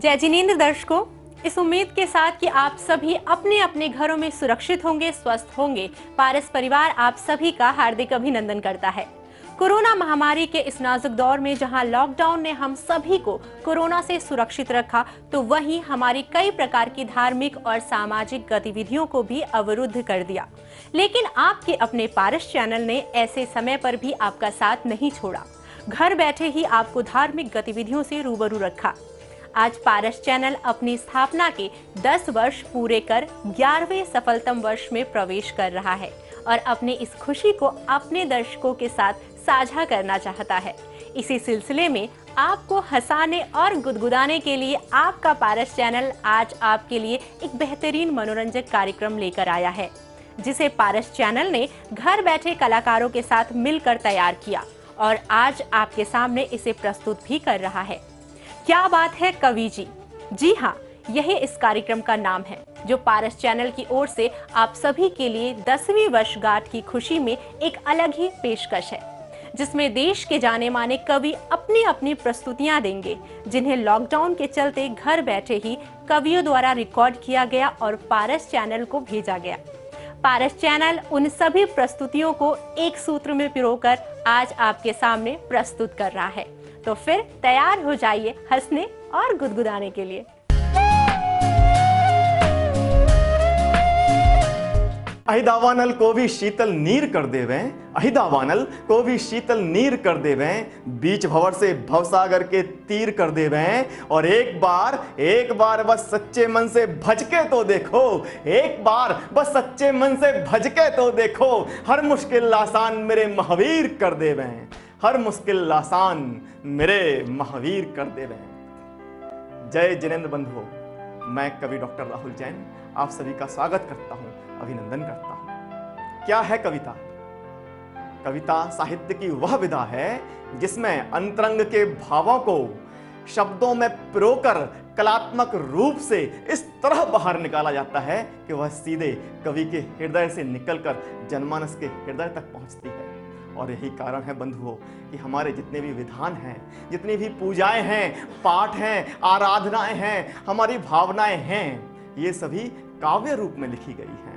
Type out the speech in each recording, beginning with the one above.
जय जिनेंद्र दर्शकों, इस उम्मीद के साथ कि आप सभी अपने अपने घरों में सुरक्षित होंगे, स्वस्थ होंगे, पारस परिवार आप सभी का हार्दिक अभिनंदन करता है। कोरोना महामारी के इस नाजुक दौर में जहां लॉकडाउन ने हम सभी को कोरोना से सुरक्षित रखा, तो वहीं हमारी कई प्रकार की धार्मिक और सामाजिक गतिविधियों को भी अवरुद्ध कर दिया। लेकिन आपके अपने पारस चैनल ने ऐसे समय पर भी आपका साथ नहीं छोड़ा। घर बैठे ही आपको धार्मिक गतिविधियों से रूबरू रखा। आज पारस चैनल अपनी स्थापना के 10 वर्ष पूरे कर 11वें सफलतम वर्ष में प्रवेश कर रहा है और अपने इस खुशी को अपने दर्शकों के साथ साझा करना चाहता है। इसी सिलसिले में आपको हंसाने और गुदगुदाने के लिए आपका पारस चैनल आज आपके लिए एक बेहतरीन मनोरंजक कार्यक्रम लेकर आया है, जिसे पारस चैनल ने घर बैठे कलाकारों के साथ मिलकर तैयार किया और आज आपके सामने इसे प्रस्तुत भी कर रहा है। क्या बात है कवि जी? जी हाँ, यही इस कार्यक्रम का नाम है, जो पारस चैनल की ओर से आप सभी के लिए 10वीं वर्षगांठ की खुशी में एक अलग ही पेशकश है, जिसमें देश के जाने माने कवि अपनी अपनी प्रस्तुतियां देंगे, जिन्हें लॉकडाउन के चलते घर बैठे ही कवियों द्वारा रिकॉर्ड किया गया और पारस चैनल को भेजा गया। पारस चैनल उन सभी प्रस्तुतियों को एक सूत्र में पिरोकर आज आपके सामने प्रस्तुत कर रहा है। तो फिर तैयार हो जाइए हंसने और गुदगुदाने के लिए। अहिदावानल को भी शीतल नीर कर देवें, अहिदावानल को भी शीतल नीर कर देवें, बीच भंवर से भवसागर के तीर कर देवें। और एक बार बस सच्चे मन से भजके तो देखो, एक बार बस सच्चे मन से भजके तो देखो, हर मुश्किल आसान मेरे महावीर कर देवें, हर मुश्किल आसान मेरे महावीर कर देवें। जय जिनेंद्र बंधुओं, मैं कवि डॉक्टर राहुल जैन आप सभी का स्वागत करता हूं, अभिनंदन करता हूं। क्या है कविता? कविता साहित्य की वह विधा है जिसमें अंतरंग के भावों को शब्दों में पिरोकर कलात्मक रूप से इस तरह बाहर निकाला जाता है कि वह सीधे कवि के हृदय से निकलकर जनमानस के हृदय तक पहुंचती है। और यही कारण है बंधुओं कि हमारे जितने भी विधान हैं, जितनी भी पूजाएं हैं, पाठ हैं, आराधनाएं हैं, हमारी भावनाएं हैं, ये सभी काव्य रूप में लिखी गई हैं।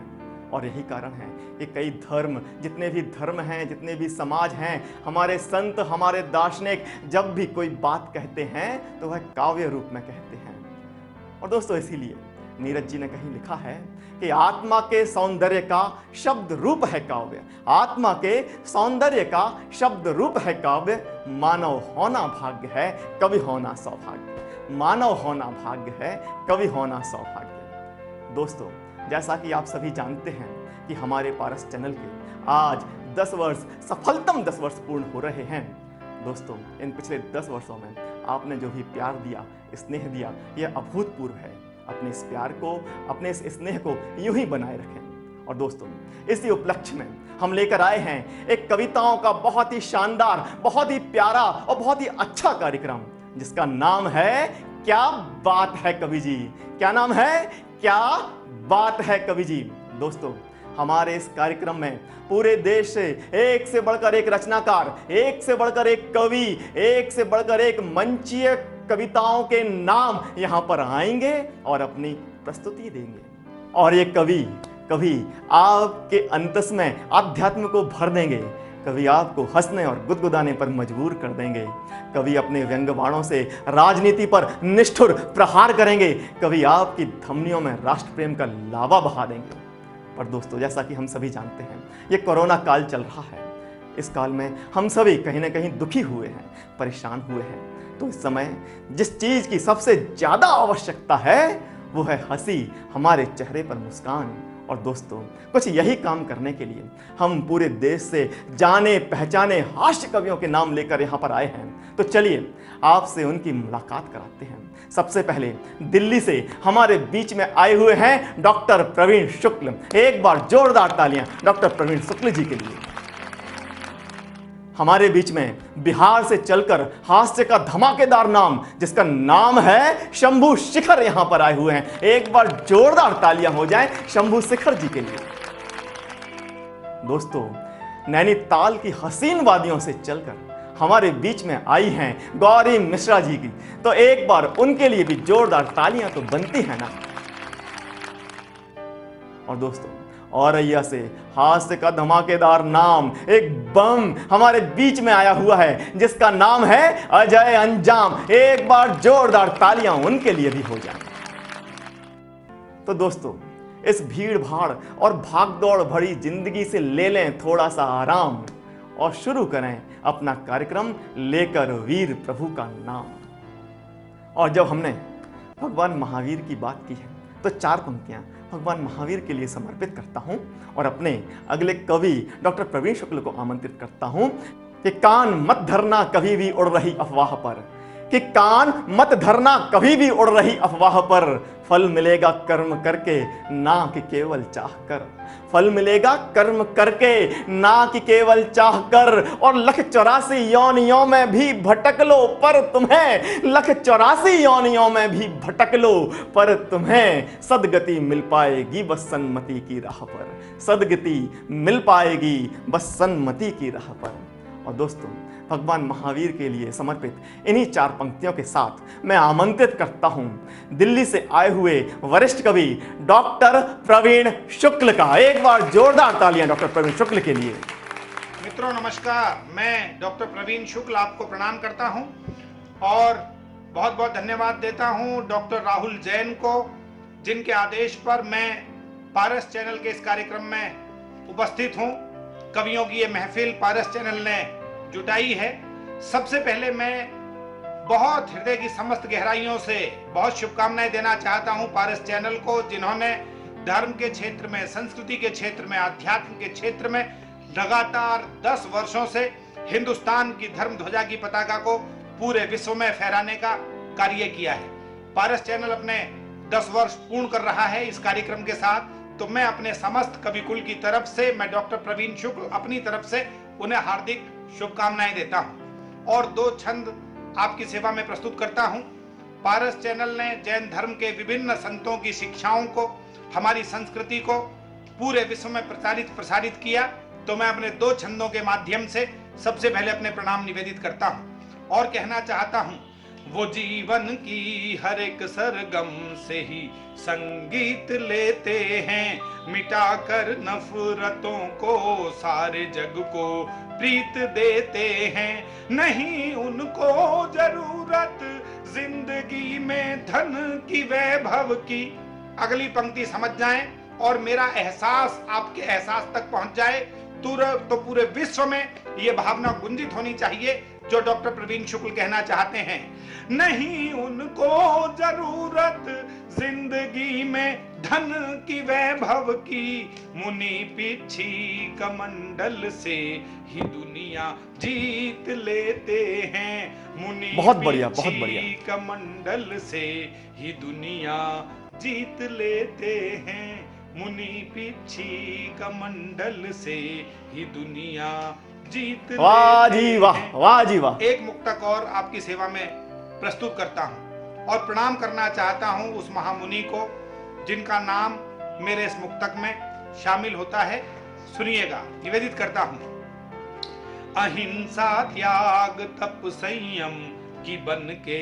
और यही कारण है कि कई धर्म, जितने भी धर्म हैं, जितने भी समाज हैं, हमारे संत, हमारे दार्शनिक जब भी कोई बात कहते हैं तो वह काव्य रूप में कहते हैं। और दोस्तों, इसीलिए नीरज जी ने कहीं लिखा है कि आत्मा के सौंदर्य का शब्द रूप है काव्य, आत्मा के सौंदर्य का शब्द रूप है काव्य, मानव होना भाग्य है, कवि होना सौभाग्य, मानव होना भाग्य है, कवि होना सौभाग्य। दोस्तों, जैसा कि आप सभी जानते हैं कि हमारे पारस चैनल के आज 10 वर्ष, सफलतम 10 वर्ष पूर्ण हो रहे हैं। दोस्तों, इन पिछले 10 वर्षों में आपने जो भी प्यार दिया, स्नेह दिया, यह अभूतपूर्व है। अपने इस प्यार को, अपने इस स्नेह को यूं ही बनाए रखें। और दोस्तों, इसी उपलक्ष्य में हम लेकर आए हैं एक कविताओं का बहुत ही शानदार, बहुत ही प्यारा और बहुत ही अच्छा कार्यक्रम, जिसका नाम है क्या बात है कवि जी। क्या नाम है? क्या बात है कवि जी। दोस्तों, हमारे इस कार्यक्रम में पूरे देश से एक से बढ़कर एक रचनाकार, एक से बढ़कर एक कवि, एक से बढ़कर एक मंचीय कविताओं के नाम यहां पर आएंगे और अपनी प्रस्तुति देंगे। और ये कवि आपके अंतस में अध्यात्म को भर देंगे, कवि आपको हंसने और गुदगुदाने पर मजबूर कर देंगे, कवि अपने व्यंग्यबाणों से राजनीति पर निष्ठुर प्रहार करेंगे, कवि आपकी धमनियों में राष्ट्र प्रेम का लावा बहा देंगे। पर दोस्तों, जैसा कि हम सभी जानते हैं, ये कोरोना काल चल रहा है। इस काल में हम सभी कहीं ना कहीं दुखी हुए हैं, परेशान हुए हैं। तो इस समय जिस चीज की सबसे ज्यादा आवश्यकता है वो है हंसी, हमारे चेहरे पर मुस्कान। और दोस्तों, कुछ यही काम करने के लिए हम पूरे देश से जाने पहचाने हास्य कवियों के नाम लेकर यहाँ पर आए हैं। तो चलिए आपसे उनकी मुलाकात कराते हैं। सबसे पहले दिल्ली से हमारे बीच में आए हुए हैं डॉक्टर प्रवीण शुक्ल। एक बार जोरदार तालियां डॉक्टर प्रवीण शुक्ल जी के लिए। हमारे बीच में बिहार से चलकर हास्य का धमाकेदार नाम, जिसका नाम है शंभू शिखर, यहां पर आए हुए हैं। एक बार जोरदार तालियां हो जाएं शंभू शिखर जी के लिए। दोस्तों, नैनीताल की हसीन वादियों से चलकर हमारे बीच में आई हैं गौरी मिश्रा जी की, तो एक बार उनके लिए भी जोरदार तालियां तो बनती हैं ना। और दोस्तों, औरैया से हास्य का धमाकेदार नाम, एक बम हमारे बीच में आया हुआ है जिसका नाम है अजय अंजाम। एक बार जोरदार तालियां उनके लिए भी हो जाएं। तो दोस्तों, इस भीड़ भाड़ और भागदौड़ भरी जिंदगी से ले लें थोड़ा सा आराम और शुरू करें अपना कार्यक्रम लेकर वीर प्रभु का नाम। और जब हमने भगवान महावीर की बात की है तो 4 पंक्तियां भगवान महावीर के लिए समर्पित करता हूं और अपने अगले कवि डॉक्टर प्रवीण शुक्ल को आमंत्रित करता हूं कि कान मत धरना कभी भी उड़ रही अफवाह पर, कि कान मत धरना कभी भी उड़ रही अफवाह पर, फल मिलेगा कर्म करके ना कि केवल चाह कर, फल मिलेगा कर्म करके ना कि केवल चाह कर। और 184 योनियों में भी भटक लो पर तुम्हें, 184 योनियों में भी भटक लो पर तुम्हें सदगति मिल पाएगी बस सन्मति की राह पर, सदगति मिल पाएगी बस सन्मति की राह पर। और दोस्तों, भगवान महावीर के लिए समर्पित इन्हीं 4 पंक्तियों के साथ मैं आमंत्रित करता हूं दिल्ली से आए हुए वरिष्ठ कवि डॉक्टर प्रवीण शुक्ल का। एक बार जोरदार तालियां डॉक्टर प्रवीण शुक्ल के लिए। मित्रों नमस्कार, मैं डॉक्टर प्रवीण शुक्ल आपको प्रणाम करता हूं और बहुत बहुत धन्यवाद देता हूं डॉक्टर राहुल जैन को, जिनके आदेश पर मैं पारस चैनल के इस कार्यक्रम में उपस्थित हूं। कवियों की ये महफिल पारस चैनल ने जुटाई है। सबसे पहले मैं बहुत हृदय की समस्त गहराइयों से बहुत शुभकामनाएं देना चाहता हूं पारस चैनल को, जिन्होंने धर्म के क्षेत्र में, संस्कृति के क्षेत्र में, आध्यात्म के क्षेत्र में लगातार 10 वर्षों से हिंदुस्तान की धर्म ध्वजा की पताका को पूरे विश्व में फहराने का कार्य किया है। पारस चैनल अपने 10 वर्ष पूर्ण कर रहा है इस कार्यक्रम के साथ, तो मैं अपने समस्त कविकुल की तरफ से, मैं डॉक्टर प्रवीण शुक्ल अपनी तरफ से उन्हें हार्दिक शुभकामनाएं देता हूं और 2 छंद आपकी सेवा में प्रस्तुत करता हूं। पारस चैनल ने जैन धर्म के विभिन्न संतों की शिक्षाओं को, हमारी संस्कृति को पूरे विश्व में प्रसारित किया, तो मैं अपने 2 छंदों के माध्यम से सबसे पहले अपने प्रणाम निवेदित करता हूं और कहना चाहता हूं, वो जीवन की हर एक सरगम से ही संगीत लेते हैं, मिटाकर नफरतों को सारे जग को प्रीत देते हैं, नहीं उनको जरूरत जिंदगी में धन की वैभव की। अगली पंक्ति समझ जाएं और मेरा एहसास आपके एहसास तक पहुंच जाए तो पूरे विश्व में ये भावना गुंजित होनी चाहिए जो डॉक्टर प्रवीण शुक्ल कहना चाहते हैं। नहीं उनको जरूरत जिंदगी में धन की वैभव की, मुनि पिछी कमंडल से ही दुनिया जीत लेते हैं, मुनि बहुत बढ़िया, बहुत बढ़िया। कमंडल से ही दुनिया जीत लेते हैं, मुनि पिछी कमंडल से ही दुनिया जीत। वाह जी वाह, वाह जी वाह। एक मुक्तक और आपकी सेवा में प्रस्तुत करता हूं और प्रणाम करना चाहता हूं उस महामुनि को जिनका नाम मेरे इस मुक्तक में शामिल होता है। सुनिएगा, निवेदित करता हूं। अहिंसा त्याग तप संयम की बन के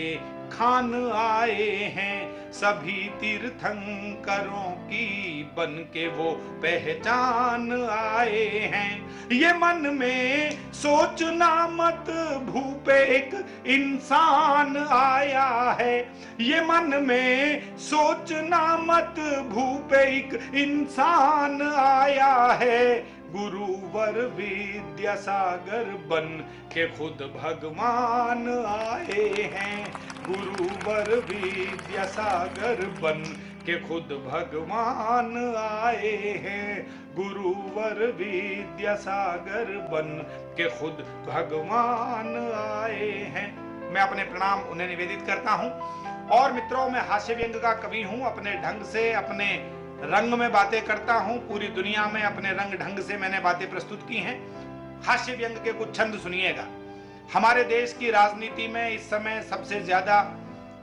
खान आए हैं, सभी तीर्थंकरों की बन के वो पहचान आए हैं। ये मन में सोचना मत भूपे एक इंसान आया है, ये मन में सोचना मत भूपे एक इंसान आया है, गुरुवर विद्यासागर बन के खुद भगवान आए हैं, गुरुवर विद्यासागर बन के खुद भगवान आए हैं, गुरुवर विद्यासागर बन के खुद भगवान आए हैं। मैं अपने प्रणाम उन्हें निवेदित करता हूं। और मित्रों, मैं हास्य व्यंग का कवि हूं, अपने ढंग से अपने रंग में बातें करता हूं। पूरी दुनिया में अपने रंग ढंग से मैंने बातें प्रस्तुत की हैं। हास्य व्यंग के कुछ छंद सुनिएगा। हमारे देश की राजनीति में इस समय सबसे ज्यादा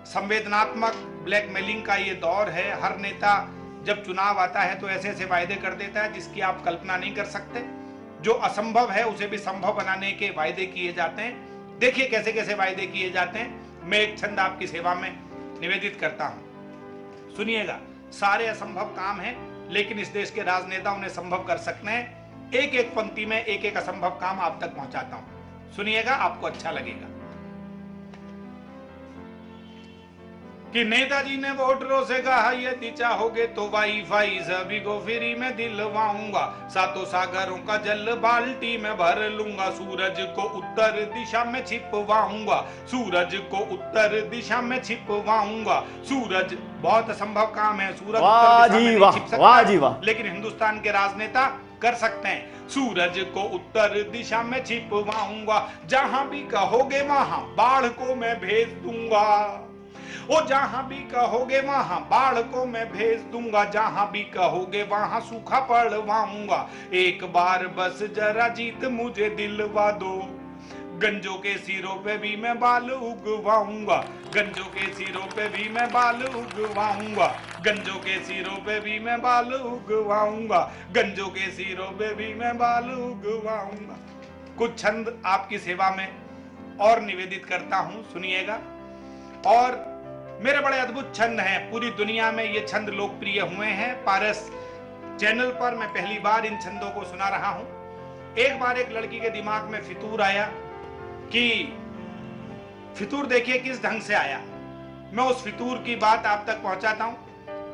संवेदनात्मक ब्लैकमेलिंग का ये दौर है। हर नेता जब चुनाव आता है तो ऐसे ऐसे वायदे कर देता है जिसकी आप कल्पना नहीं कर सकते। जो असंभव है उसे भी संभव बनाने के वायदे किए जाते हैं। देखिए कैसे कैसे वायदे किए जाते हैं। मैं एक छंद आपकी सेवा में निवेदित करता हूं, सुनिएगा। सारे असंभव काम हैं, लेकिन इस देश के राजनेता उन्हें संभव कर सकते हैं। एक एक पंक्ति में एक एक असंभव काम आप तक पहुंचाता हूं, सुनिएगा, आपको अच्छा लगेगा। कि नेताजी ने वोटरों से कहा यदि चाहोगे तो वाईफाई सभी को फ्री में दिलवाऊंगा, सातों सागरों का जल बाल्टी में भर लूंगा, सूरज को उत्तर दिशा में छिपवाऊंगा, सूरज को उत्तर दिशा में छिपवाऊंगा। सूरज बहुत असंभव काम है, सूरज उत्तर दिशा में नहीं छिप सकता, लेकिन हिंदुस्तान के राजनेता कर सकते हैं। सूरज को उत्तर दिशा में छिपवाऊंगा, जहां भी कहोगे वहां बाढ़ को मैं भेज दूंगा। ओ जहां भी कहोगे वहां बाढ़ को मैं भेज दूंगा, जहां भी कहोगे वहां सूखा पड़वाऊंगा। एक बार बस जरा जीत मुझे दिलवा दो, गंजों के सिरों पे भी मैं बाल उगवाऊंगा, गंजों के सिरों पे भी मैं बाल उगवाऊंगा, गंजों के सिरों पे भी मैं बाल उगवाऊंगा, गंजों के सिरों पे भी मैं बाल उगवाऊंगा। कुछ छंद आपकी सेवा में और निवेदित करता हूं, सुनिएगा। और मेरे बड़े अद्भुत छंद हैं, पूरी दुनिया में ये छंद लोकप्रिय हुए हैं। पारस चैनल पर मैं पहली बार इन छंदों को सुना रहा हूं। एक बार एक लड़की के दिमाग में फितूर आया कि फितूर देखिए किस ढंग से आया, मैं उस फितूर की बात आप तक पहुंचाता हूं।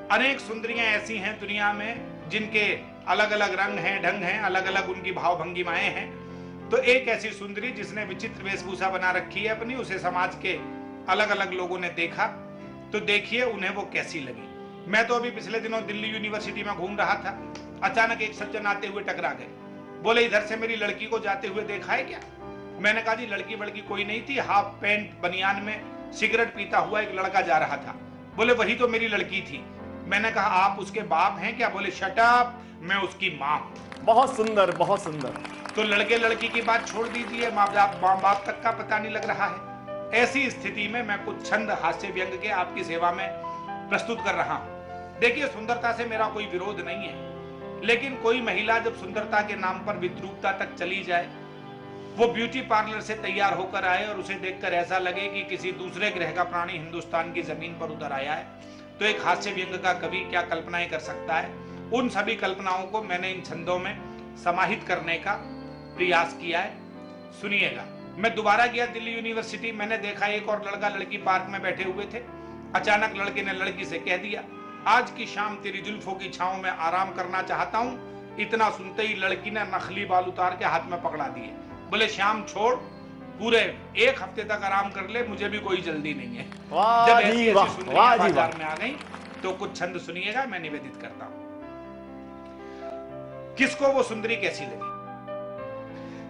अनेक सुंदरियां ऐसी हैं दुनिया में जिनके अलग अलग रंग हैं, ढंग हैं, अलग अलग उनकी भाव भंगिमाएं हैं। तो एक ऐसी सुंदरी जिसने विचित्र वेशभूषा बना रखी है अपनी, उसे समाज के अलग अलग लोगों ने देखा, तो देखिए उन्हें वो कैसी लगी। मैं तो अभी पिछले दिनों दिल्ली यूनिवर्सिटी में घूम रहा था, अचानक एक सज्जन आते हुए टकरा गए, बोले इधर से मेरी लड़की को जाते हुए देखा है क्या? मैंने कहा जी लड़की बड़की कोई नहीं थी, हाफ पैंट बनियान में सिगरेट पीता हुआ एक लड़का जा रहा था। बोले वही तो मेरी लड़की थी। मैंने कहा आप उसके बाप हैं क्या? बोले शट अप, मैं उसकी माँ हूं। बहुत सुंदर, बहुत सुंदर। तो लड़के लड़की की बात छोड़ दीजिए, माँ बाप तक का पता नहीं लग रहा है। ऐसी स्थिति में मैं कुछ छंद हास्य व्यंग के आपकी सेवा में प्रस्तुत कर रहा हूं। देखिए सुंदरता से मेरा कोई विरोध नहीं है, लेकिन कोई महिला जब सुंदरता के नाम पर विद्रूपता तक चली जाए, वो ब्यूटी पार्लर से तैयार होकर आए और उसे देखकर ऐसा लगे कि किसी दूसरे ग्रह का प्राणी हिंदुस्तान की जमीन पर उतर आया है, तो एक हास्य व्यंग का कवि क्या कल्पनाएं कर सकता है। उन सभी कल्पनाओं को मैंने इन छंदों में समाहित करने का प्रयास किया है, सुनिएगा। मैं दोबारा गया दिल्ली यूनिवर्सिटी, मैंने देखा एक और लड़का लड़की पार्क में बैठे हुए थे। अचानक लड़के ने लड़की से कह दिया आज की शाम तेरी जुल्फों की छांव में आराम करना चाहता हूं। इतना सुनते ही लड़की ने नखली बाल उतार के हाथ में पकड़ा दिए। बोले श्याम छोड़, पूरे एक हफ्ते तक आराम कर ले, मुझे भी कोई जल्दी नहीं है। जब ऐसी सुंदरियां बाजार में आ गई तो कुछ छंद सुनिएगा, मैं निवेदित करता हूं। किसको वो सुंदरी कैसी लगी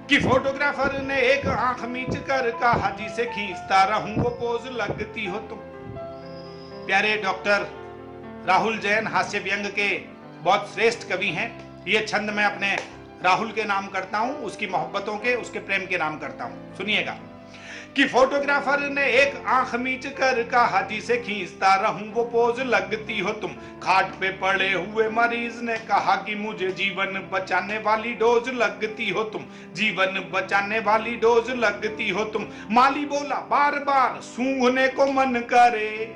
कि फोटोग्राफर ने एक आंख मीच कर कहा जिसे खींचता रहूं वो पोज लगती हो तुम। प्यारे डॉक्टर राहुल जैन हास्य व्यंग के बहुत श्रेष्ठ कवि हैं। ये छंद मैं अपने राहुल के नाम करता हूं, उसकी मोहब्बतों के, उसके प्रेम के नाम करता हूं, सुनिएगा। कि फोटोग्राफर ने एक आंख मीच कर कहा जिसे खींचता रहूं वो पोज लगती हो तुम। खाट पे पड़े हुए मरीज ने कहा कि मुझे जीवन बचाने वाली डोज लगती हो तुम, जीवन बचाने वाली डोज लगती हो तुम। माली बोला बार बार सूंघने को मन करे,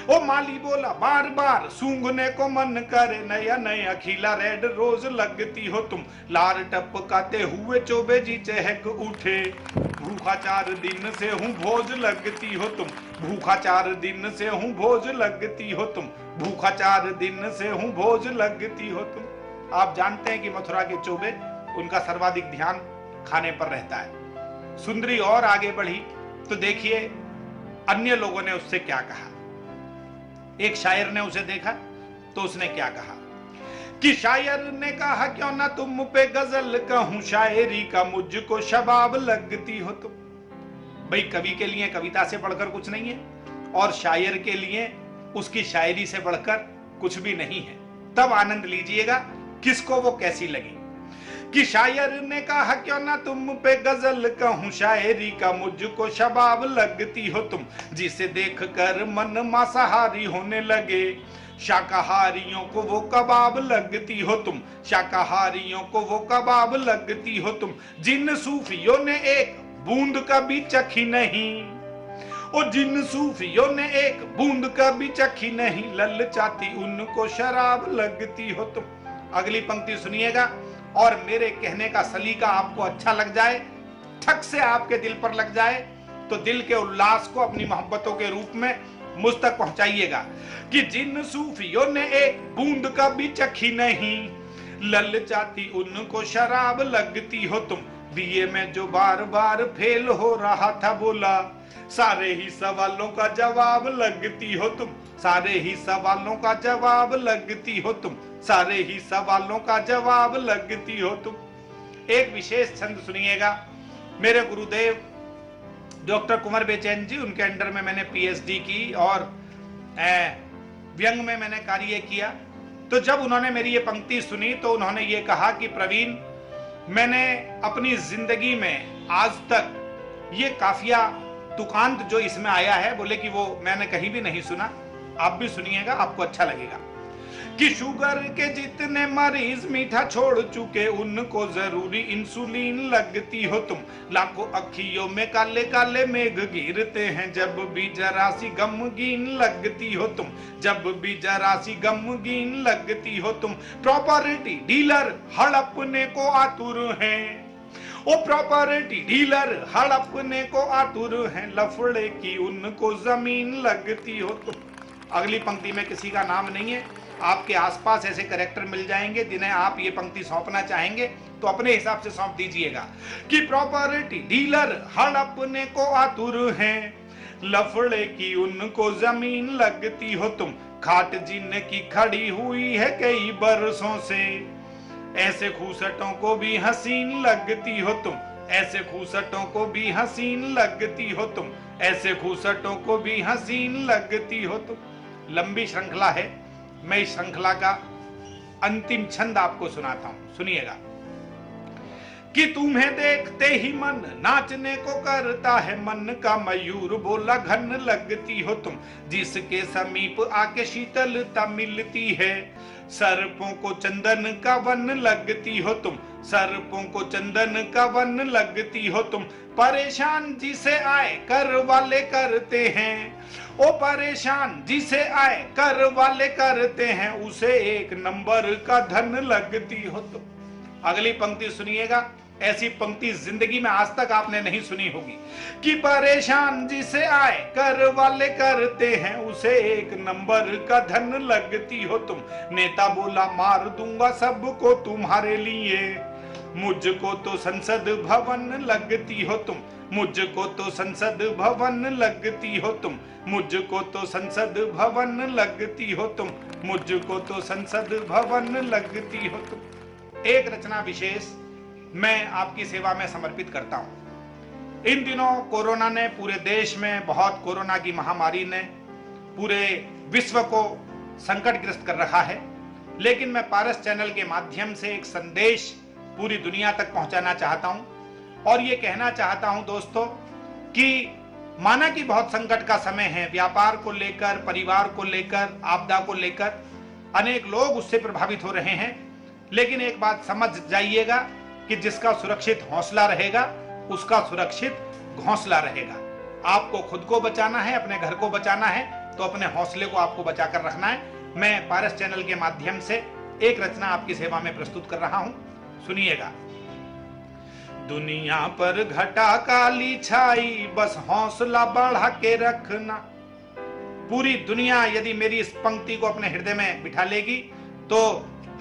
ओ माली बोला बार बार सूंघने को मन करे, नया नया खिला रेड रोज लगती हो तुम। लार टपकाते हुए चौबे जी चहक उठे, भूखा 4 दिन से हूँ भोज लगती हो तुम, भूखा 4 दिन से हूँ भोज लगती हो तुम, भूखा 4 दिन से हूँ भोज लगती हो तुम। आप जानते हैं कि मथुरा के चौबे, उनका सर्वाधिक ध्यान खाने पर रहता है। सुंदरी और आगे बढ़ी तो देखिए अन्य लोगों ने उससे क्या कहा। एक शायर ने उसे देखा तो उसने क्या कहा कि शायर ने कहा क्यों ना तुम पे गजल कहूं, शायरी का मुझको शबाब लगती हो तुम। भाई कवि के लिए कविता से बढ़कर कुछ नहीं है और शायर के लिए उसकी शायरी से बढ़कर कुछ भी नहीं है। तब आनंद लीजिएगा किसको वो कैसी लगी। कि शायर ने कहा क्यों ना तुम पे गजल कहूं, शायरी का मुझको शबाब लगती हो तुम। जिसे देख कर मन मांसाहारी होने लगे, शाकाहारियों को वो कबाब लगती हो तुम, शाकाहारियों को वो कबाब लगती हो तुम। जिन सूफियों ने एक बूंद कभी चखी नहीं, और जिन सूफियों ने एक बूंद कभी चखी नहीं, ललचाती उनको शराब लगती हो तुम। अगली पंक्ति सुनिएगा और मेरे कहने का सलीका आपको अच्छा लग जाए, ठक से आपके दिल पर लग जाए, तो दिल के उल्लास को अपनी मोहब्बतों के रूप में मुझ तक पहुंचाइएगा कि जिन सूफियों ने एक बूंद कभी चखी नहीं, ललचाती उनको शराब लगती हो तुम। बीए में जो बार बार फेल हो रहा था, बोला सारे ही सवालों का जवाब लगती हो तुम, सारे ही सवालों का जवाब लगती हो तुम, सारे ही सवालों का जवाब लगती हो तुम। एक विशेष छंद सुनिएगा। मेरे गुरुदेव डॉक्टर कुंवर बेचैन जी, उनके अंडर में मैंने पीएचडी की और व्यंग में मैंने कार्य किया। तो जब उन्होंने मेरी ये पंक्ति सुनी तो उन्होंने ये कहा कि प्रवीण, मैंने अपनी जिंदगी में आज तक ये काफिया तुकांत जो इसमें आया है, बोले कि वो मैंने कहीं भी नहीं सुना। आप भी सुनिएगा, आपको अच्छा लगेगा कि शुगर के जितने मरीज मीठा छोड़ चुके, उनको जरूरी इंसुलिन लगती हो तुम। लाखों अखियों में काले काले मेघ गिरते हैं, जब भी जरा सी गमगीन लगती हो तुम, जब भी जरा सी गमगीन लगती हो तुम। प्रॉपर्टी डीलर हड़पने को आतुर हैं, ओ प्रॉपर्टी डीलर हड़पने को आतुर हैं, लफड़े की उनको जमीन लगती हो तुम। अगली पंक्ति में किसी का नाम नहीं है, आपके आसपास ऐसे कैरेक्टर मिल जाएंगे जिन्हें आप ये पंक्ति सौंपना चाहेंगे तो अपने हिसाब से सौंप दीजिएगा कि प्रॉपर्टी डीलर हड़पने को आतुर हैं, लफड़े की उनको जमीन लगती हो तुम। खाट जिनकी खड़ी हुई है कई बरसों से, ऐसे खूसटों को भी हसीन लगती हो तुम, ऐसे खूसटों को भी हसीन लगती हो तुम, ऐसे खूसटों को भी हसीन लगती हो तुम। लंबी श्रृंखला है, मैं इस श्रृंखला का अंतिम छंद आपको सुनाता हूं, सुनिएगा कि तुम्हें देखते ही मन नाचने को करता है, मन का मयूर बोला घन लगती हो तुम। जिसके समीप आके शीतलता मिलती है, सर्पों को चंदन का वन लगती हो तुम, सर्पों को चंदन का वन लगती हो तुम। परेशान जिसे आए कर वाले करते हैं, ओ परेशान जिसे आए कर वाले करते हैं, उसे एक नंबर का धन लगती हो तुम। अगली पंक्ति सुनिएगा, ऐसी पंक्ति जिंदगी में आज तक आपने नहीं सुनी होगी कि परेशान जिसे आए कर वाले करते हैं, उसे एक नंबर का धन लगती हो तुम। नेता बोला मार दूंगा सबको तुम्हारे लिए, मुझको तो संसद भवन लगती हो तुम, मुझको तो संसद भवन लगती हो तुम, मुझको तो संसद भवन लगती हो तुम, मुझको तो संसद भवन लगती हो तुम। एक रचना विशेष मैं आपकी सेवा में समर्पित करता हूं। इन दिनों कोरोना ने पूरे देश में, बहुत कोरोना की महामारी ने पूरे विश्व को संकटग्रस्त कर रखा है, लेकिन मैं पारस चैनल के माध्यम से एक संदेश पूरी दुनिया तक पहुंचाना चाहता हूं और ये कहना चाहता हूं दोस्तों कि माना कि बहुत संकट का समय है, व्यापार को लेकर, परिवार को लेकर, आपदा को लेकर अनेक लोग उससे प्रभावित हो रहे हैं, लेकिन एक बात समझ जाइएगा कि जिसका सुरक्षित हौसला रहेगा उसका सुरक्षित घोंसला रहेगा। आपको खुद को बचाना है, अपने घर को बचाना है, तो अपने हौसले को आपको बचाकर रखना है। मैं पारस चैनल के माध्यम से एक रचना आपकी सेवा में प्रस्तुत कर रहा हूं, सुनिएगा। दुनिया पर घटा काली छाई, बस हौसला बढ़ा के रखना। पूरी दुनिया यदि मेरी इस पंक्ति को अपने हृदय में बिठा लेगी तो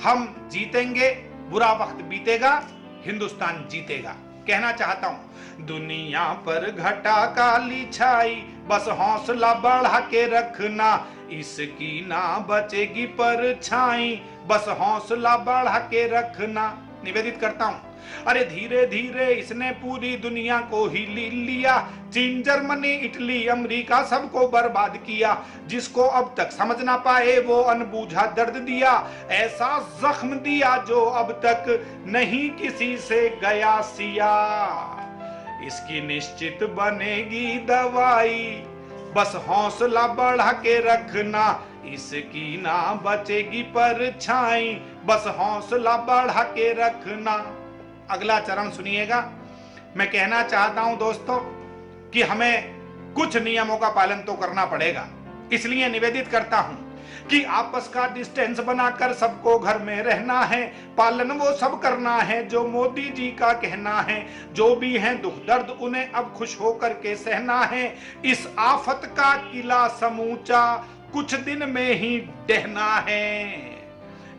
हम जीतेंगे, बुरा वक्त बीतेगा, हिंदुस्तान जीतेगा। कहना चाहता हूं, दुनिया पर घटा काली छाई, बस हौसला बढ़ा के रखना, इसकी ना बचेगी परछाई, बस हौसला बढ़ा के रखना। निवेदित करता हूं, अरे धीरे धीरे इसने पूरी दुनिया को ही लिया, चीन, जर्मनी, इटली, अमेरिका सबको बर्बाद किया। जिसको अब तक समझ ना पाए वो अनबूझा दर्द दिया, ऐसा जख्म दिया जो अब तक नहीं किसी से गया सिया। इसकी निश्चित बनेगी दवाई, बस हौसला बढ़ा के रखना, इसकी ना बचेगी परछाई, बस हौसला बढ़ा के रखना। अगला चरण सुनिएगा मैं कहना चाहता हूं दोस्तों कि हमें कुछ नियमों का पालन तो करना पड़ेगा। इसलिए निवेदित करता हूं कि आपस का डिस्टेंस बनाकर सबको घर में रहना है, पालन वो सब करना है जो मोदी जी का कहना है। जो भी हैं दुख दर्द उन्हें अब खुश होकर के सहना है। इस आफत का किला समूचा कुछ दिन में ही ढहना है।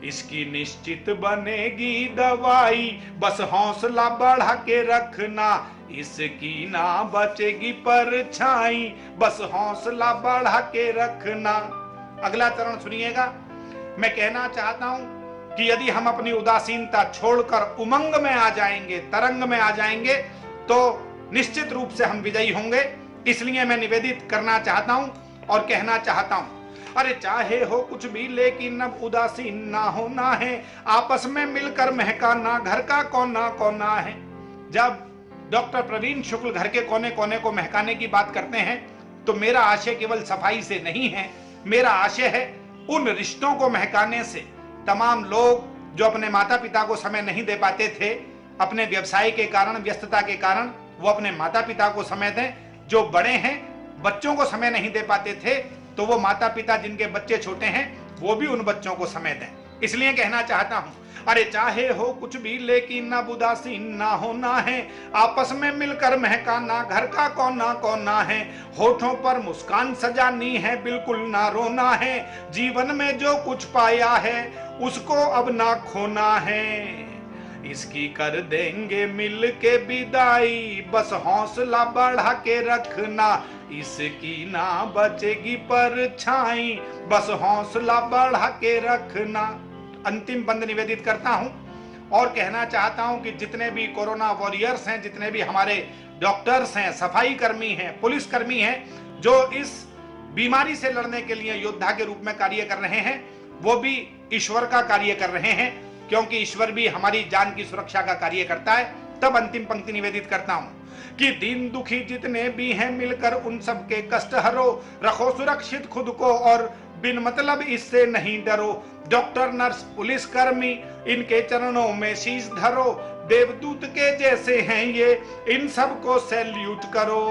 इसकी निश्चित बनेगी दवाई, बस हौसला बढ़ा के रखना। इसकी ना बचेगी परछाई, बस हौसला बढ़ा के रखना। अगला चरण सुनिएगा। मैं कहना चाहता हूं कि यदि हम अपनी उदासीनता छोड़कर उमंग में आ जाएंगे, तरंग में आ जाएंगे, तो निश्चित रूप से हम विजयी होंगे। इसलिए मैं निवेदित करना चाहता हूं और कहना चाहता हूं, अरे चाहे हो कुछ भी लेकिन अब उदासीन ना होना है। आपस में मिलकर महकाना घर का कोना कोना है। जब डॉक्टर प्रवीण शुक्ल घर के कोने कोने को महकाने की बात करते हैं तो मेरा आशय केवल सफाई से नहीं है, मेरा आशय है उन रिश्तों को महकाने से। तमाम लोग जो अपने माता पिता को समय नहीं दे पाते थे, अपने व्यवसाय के कारण, व्यस्तता के कारण, वो अपने माता पिता को समय दें। जो बड़े हैं बच्चों को समय नहीं दे पाते थे, तो वो माता पिता जिनके बच्चे छोटे हैं वो भी उन बच्चों को समय दें। इसलिए कहना चाहता हूं, अरे चाहे हो कुछ भी लेकिन अब उदासीन ना होना है। आपस में मिलकर महकाना घर का कोना कोना है। होठों पर मुस्कान सजानी है, बिल्कुल ना रोना है। जीवन में जो कुछ पाया है उसको अब ना खोना है। इसकी कर देंगे मिल के विदाई, बस हौसला बढ़ा के रखना। इसकी ना बचेगी परछाई, बस हौसला बढ़ा के रखना। अंतिम बंद निवेदित करता हूं और कहना चाहता हूं कि जितने भी कोरोना वॉरियर्स हैं, जितने भी हमारे डॉक्टर्स हैं, सफाई कर्मी हैं, पुलिस कर्मी हैं, जो इस बीमारी से लड़ने के लिए योद्धा के रूप में कार्य कर रहे हैं, वो भी ईश्वर का कार्य कर रहे हैं, क्योंकि ईश्वर भी हमारी जान की सुरक्षा का कार्य करता है। तब अंतिम पंक्ति निवेदित करता हूं कि दीन दुखी जितने भी हैं मिलकर उन सबके कष्ट हरो। रखो सुरक्षित खुद को और बिन मतलब इससे नहीं डरो। डॉक्टर, नर्स, पुलिस कर्मी, इनके चरणों में शीश धरो। देवदूत के जैसे हैं ये, इन सबको सैल्यूट करो।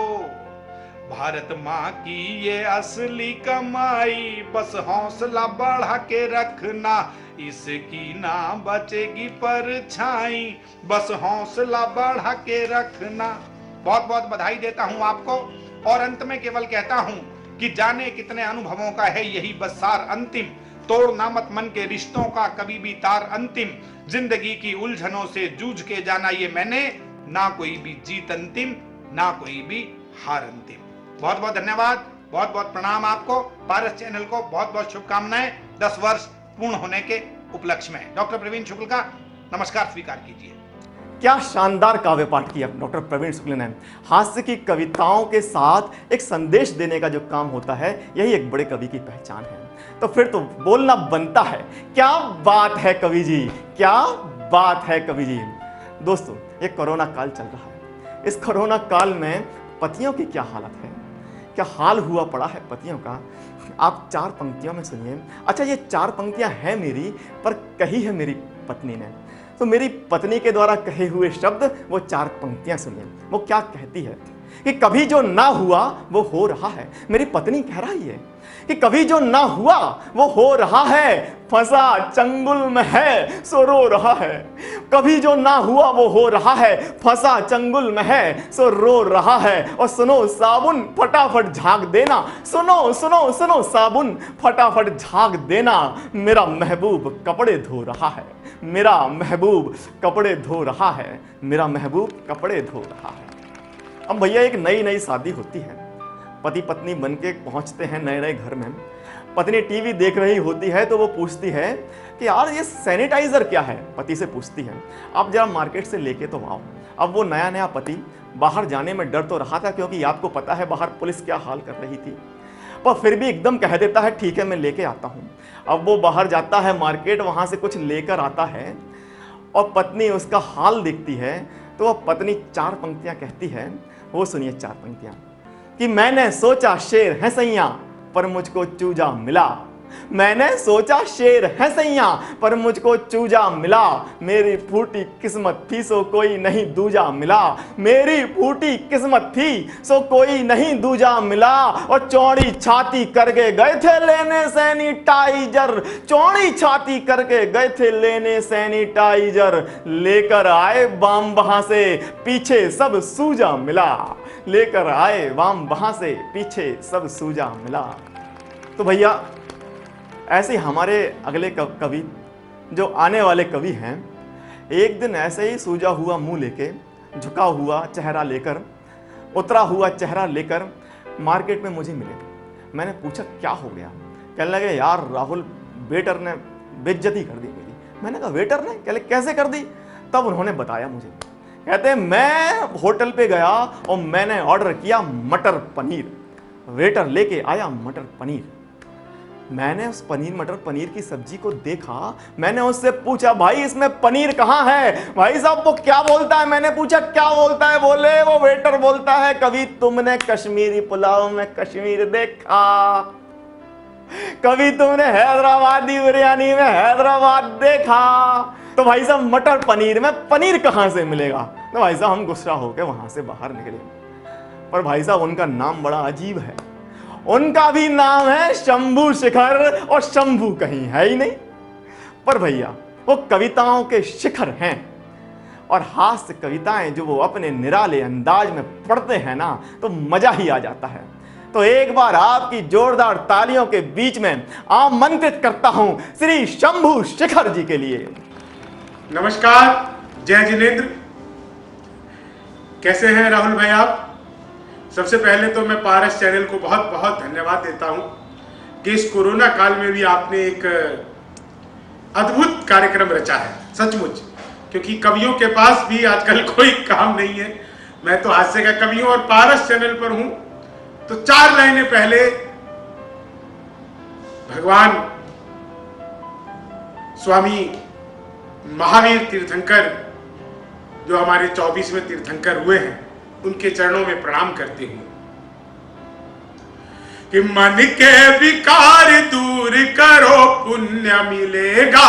भारत माँ की ये असली कमाई, बस हौसला बढ़ा के रखना। इसकी ना बचेगी परछाई, बस हौसला बढ़ा के रखना। बहुत बहुत बधाई देता हूं आपको और अंत में केवल कहता हूं कि जाने कितने अनुभवों का है यही बस सार अंतिम। तोड़ना मत मन के रिश्तों का कभी भी तार अंतिम। जिंदगी की उलझनों से जूझ के जाना ये मैंने, ना कोई भी जीत अंतिम, ना कोई भी हार अंतिम। बहुत बहुत धन्यवाद, बहुत बहुत प्रणाम आपको। पारस चैनल को बहुत बहुत शुभकामनाएं 10 वर्ष पूर्ण होने के उपलक्ष्य में। डॉक्टर प्रवीण शुक्ल का नमस्कार स्वीकार कीजिए। क्या शानदार काव्य पाठ किया डॉक्टर प्रवीण शुक्ल ने। हास्य की कविताओं के साथ एक संदेश देने का जो काम होता है, यही एक बड़े कवि की पहचान है। तो फिर तो बोलना बनता है, क्या बात है कवि जी, क्या बात है कवि जी। दोस्तों, ये कोरोना काल चल रहा है। इस कोरोना काल में पतियों की क्या हालत है, क्या हाल हुआ पड़ा है पतियों का, आप 4 पंक्तियों में सुनिए। अच्छा, ये 4 पंक्तियां हैं मेरी, पर कही है मेरी पत्नी ने। तो मेरी पत्नी के द्वारा कहे हुए शब्द, वो 4 पंक्तियां सुनिए। वो क्या कहती है कि कभी जो ना हुआ वो हो रहा है। मेरी पत्नी कह रही है कि कभी जो ना हुआ वो हो रहा है, फंसा चंगुल में है सो रो रहा है। कभी जो ना हुआ वो हो रहा है, फंसा चंगुल में है सो रो रहा है। और सुनो साबुन फटाफट झाग देना, सुनो सुनो सुनो साबुन फटाफट झाग देना। मेरा महबूब कपड़े धो रहा है, मेरा महबूब कपड़े धो रहा है, मेरा महबूब कपड़े धो रहा है। अब भैया, एक नई नई शादी होती है, पति पत्नी बन के पहुंचते हैं नए नए घर में। पत्नी टीवी देख रही होती है तो वो पूछती है कि यार ये सैनिटाइजर क्या है। पति से पूछती है, आप जरा मार्केट से लेके तो आओ। अब वो नया नया पति बाहर जाने में डर तो रहा था, क्योंकि आपको पता है बाहर पुलिस क्या हाल कर रही थी, पर फिर भी एकदम कह देता है ठीक है मैं लेके आता हूँ। अब वो बाहर जाता है मार्केट, वहाँ से कुछ लेकर आता है और पत्नी उसका हाल देखती है तो वह पत्नी 4 पंक्तियाँ कहती है। वो सुनिए 4 पंक्तियाँ कि मैंने सोचा शेर है सैया पर मुझको चूजा मिला। मैंने सोचा शेर है सैया, पर मुझको चूजा मिला। मेरी फूटी किस्मत थी सो कोई नहीं दूजा मिला। मेरी फूटी किस्मत थी सो कोई नहीं दूजा मिला। और चौड़ी छाती करके गए थे लेने सैनिटाइजर। चौड़ी छाती करके गए थे लेने सैनिटाइजर। लेकर आए बाम वहां से पीछे सब सूजा मिला। लेकर आए वाम वहां से पीछे सब सूजा मिला। तो भैया ऐसे हमारे अगले कवि जो आने वाले कवि हैं, एक दिन ऐसे ही सूजा हुआ मुंह लेके, झुका हुआ चेहरा लेकर, उतरा हुआ चेहरा लेकर मार्केट में मुझे मिले। मैंने पूछा क्या हो गया? कहने लगे यार राहुल, वेटर ने बेइज्जती कर दी मेरी। मैंने कहा वेटर ने? कहले कैसे कर दी? तब उन्होंने बताया मुझे। कहते मैं होटल पे गया और मैंने ऑर्डर किया मटर पनीर। वेटर लेके आया मटर पनीर। मैंने उस पनीर मटर पनीर की सब्जी को देखा। मैंने उससे पूछा भाई इसमें पनीर कहाँ है? भाई साहब वो क्या बोलता है? मैंने पूछा क्या बोलता है? बोले वो वेटर बोलता है कभी तुमने कश्मीरी पुलाव में कश्मीर देखा, कभी तुमने हैदराबादी बिरयानी में हैदराबाद देखा। तो भाई साहब मटर पनीर में पनीर कहां से मिलेगा? तो भाई साहब हम गुस्सा होकर वहां से बाहर निकले। पर भाई साहब उनका नाम बड़ा अजीब है। उनका भी नाम है शंभू शिखर, और शंभू कहीं है ही नहीं। पर भैया वो कविताओं के शिखर हैं, और हास्य कविताएं जो वो अपने निराले अंदाज में पढ़ते हैं ना, तो मजा ही आ जाता है। तो एक बार आपकी जोरदार तालियों के बीच में आमंत्रित करता हूं श्री शंभू शिखर जी के लिए। नमस्कार, जय जिनेंद्र। कैसे हैं राहुल भाई आप? सबसे पहले तो मैं पारस चैनल को बहुत बहुत धन्यवाद देता हूं कि इस कोरोना काल में भी आपने एक अद्भुत कार्यक्रम रचा है, सचमुच। क्योंकि कवियों के पास भी आजकल कोई काम नहीं है। मैं तो हास्य का कवि हूं और पारस चैनल पर हूं, तो 4 लाइनें पहले भगवान स्वामी महावीर तीर्थंकर जो हमारे 24वें तीर्थंकर हुए हैं, उनके चरणों में प्रणाम करते हुए कि मन के विकार दूर करो पुण्य मिलेगा।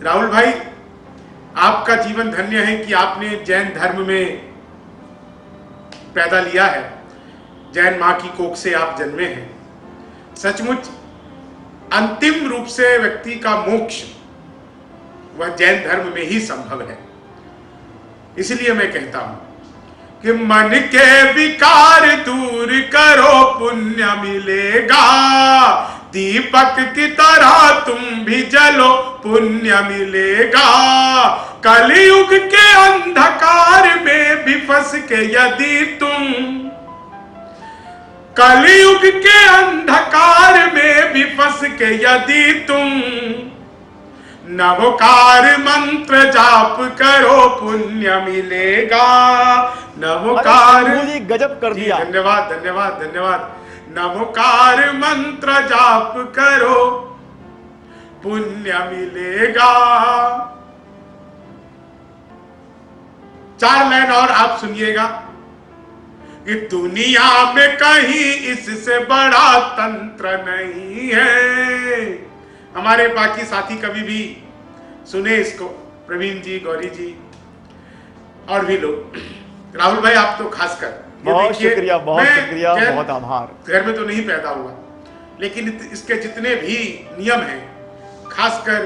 राहुल भाई, आपका जीवन धन्य है कि आपने जैन धर्म में पैदा लिया है। जैन मां की कोख से आप जन्मे हैं। सचमुच अंतिम रूप से व्यक्ति का मोक्ष वह जैन धर्म में ही संभव है। इसलिए मैं कहता हूं कि मन के विकार दूर करो पुण्य मिलेगा। दीपक की तरह तुम भी जलो पुण्य मिलेगा। कलयुग के अंधकार में भी फंस के यदि तुम, कलयुग के अंधकार में भी फंस के यदि तुम नवकार मंत्र जाप करो पुण्य मिलेगा। नवकार मुझे गजब कर दिया। धन्यवाद धन्यवाद धन्यवाद। नवकार मंत्र जाप करो पुण्य मिलेगा। 4 लाइन और आप सुनिएगा कि दुनिया में कहीं इससे बड़ा तंत्र नहीं है। हमारे बाकी साथी कवि भी सुने इसको, प्रवीण जी, गौरी जी और भी लोग। राहुल भाई आप तो खासकर बहुत शुक्रिया, बहुत शुक्रिया, बहुत आभार। घर में तो नहीं पैदा हुआ, लेकिन इसके जितने भी नियम हैं, खासकर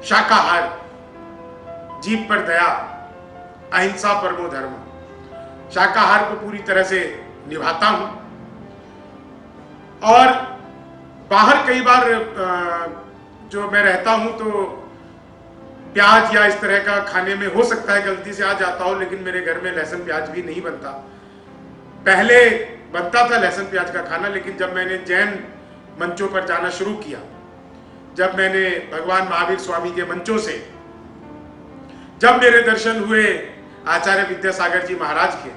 शाकाहार, जीव पर दया, अहिंसा परमो धर्म, शाकाहार को पूरी तरह से निभाता हूं। और बाहर कई बार जो मैं रहता हूं तो प्याज या इस तरह का खाने में हो सकता है गलती से आ जाता हो, लेकिन मेरे घर में लहसुन प्याज भी नहीं बनता। पहले बनता था लहसुन प्याज का खाना, लेकिन जब मैंने जैन मंचों पर जाना शुरू किया, जब मैंने भगवान महावीर स्वामी के मंचों से जब मेरे दर्शन हुए आचार्य विद्यासागर जी महाराज के,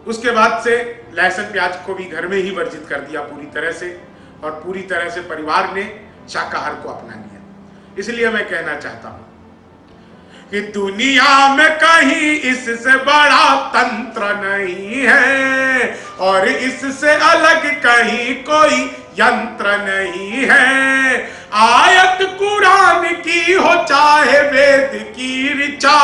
उसके बाद से लहसुन प्याज को भी घर में ही वर्जित कर दिया पूरी तरह से, और पूरी तरह से परिवार ने शाकाहार को अपना लिया। इसलिए मैं कहना चाहता हूं कि दुनिया में कहीं इससे बड़ा तंत्र नहीं है और इससे अलग कहीं कोई यंत्र नहीं है। आयत कुरान की हो चाहे वेद की ऋचा,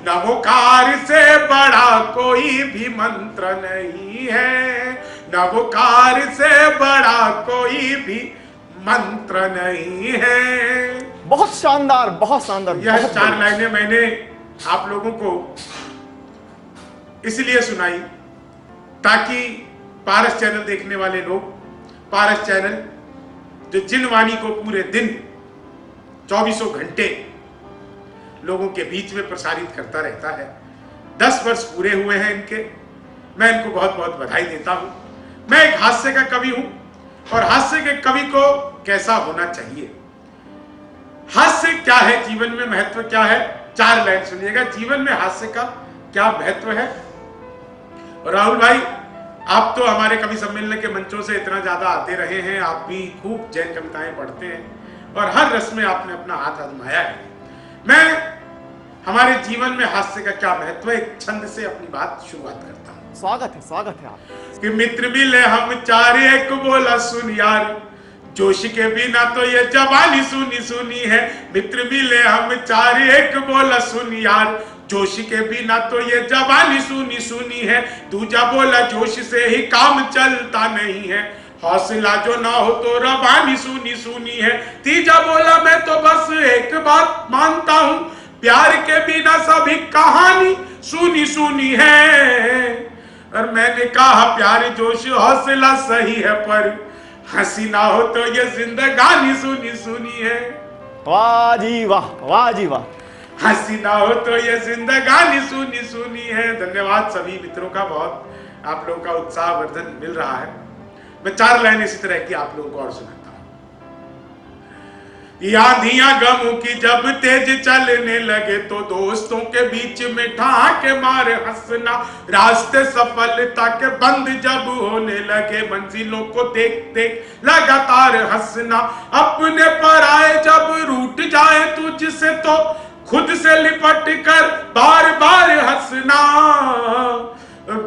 नवकार से बड़ा कोई भी मंत्र नहीं है, नवकार से बड़ा कोई भी मंत्र नहीं है। बहुत शानदार, बहुत शानदार। यह 4 लाइनें मैंने आप लोगों को इसलिए सुनाई ताकि पारस चैनल देखने वाले लोग, पारस चैनल जो जिन वाणी को पूरे दिन 24 घंटे लोगों के बीच में प्रसारित करता रहता है, 10 वर्ष पूरे हुए हैं इनके। मैं इनको बहुत बहुत बधाई देता हूं। मैं एक हास्य का कवि हूं और हास्य के कवि को कैसा होना चाहिए, हास्य क्या है, जीवन में महत्व क्या है, 4 लाइन सुनिएगा। जीवन में हास्य का क्या महत्व है। और राहुल भाई, आप तो हमारे कवि सम्मेलन के मंचों से इतना ज्यादा आते रहे हैं, आप भी खूब जैन कविताएं पढ़ते हैं और हर रस में आपने अपना हाथ आजमाया है। मैं हमारे जीवन में हास्य का क्या महत्व है एक छंद से अपनी बात शुरुआत करता हूं। स्वागत है आप। कि मित्र मिले हम 4 एक बोला सुन यार, जोश के बिना तो ये जवानी सुनी सुनी है। मित्र मिले हम 4 एक बोला सुन यार, जोश के बिना तो ये जवानी सुनी सुनी है। दूजा बोला जोश से ही काम चलता नहीं है, हौसला जो ना हो तो रवानी सुनी सुनी है। तीजा बोला मैं तो बस एक बात मानता हूं, प्यार के बिना सभी कहानी सुनी सुनी है। और मैंने कहा प्यार जोश हौसला सही है, पर हंसी ना हो तो ये जिंदगानी सुनी सुनी है। वाह जी वाह, वाह जी वाह। हंसी ना हो तो ये जिंदगानी सुनी सुनी है। धन्यवाद सभी मित्रों का, बहुत आप लोगों का उत्साह वर्धन मिल रहा है। मैं 4 लाइन इसी तरह की आप लोगों को और सुनाता हूं। आंधियां गमों की जब तेज चलने लगे तो दोस्तों के बीच में ठहाके मारे हंसना। रास्ते सफलता के बंद जब होने लगे, मंजिलों को देख देख लगातार हंसना। अपने पराए जब रूठ जाए तुझसे तो खुद से लिपट कर बार बार हंसना।